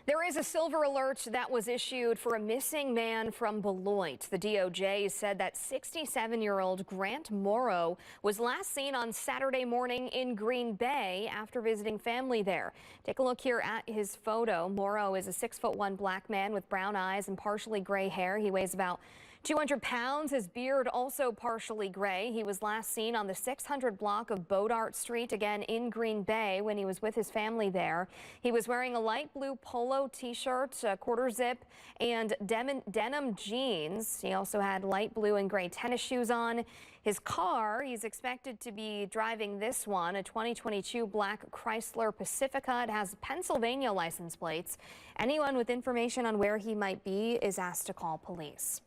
There is a silver alert that was issued for a missing man from Beloit. The DOJ said that 67-year-old Grant Morrow was last seen on Saturday morning in Green Bay after visiting family there. Take a look here at his photo. Morrow is a 6'1" black man with brown eyes and partially gray hair. He weighs about 200 pounds. His beard also partially gray. He was last seen on the 600 block of Beloit Street, again in Green Bay, when he was with his family there. He was wearing a light blue polo t-shirt, quarter zip, and denim jeans. He also had light blue and gray tennis shoes on. His car, he's expected to be driving this one, a 2022 black Chrysler Pacifica. It has Pennsylvania license plates. Anyone with information on where he might be is asked to call police.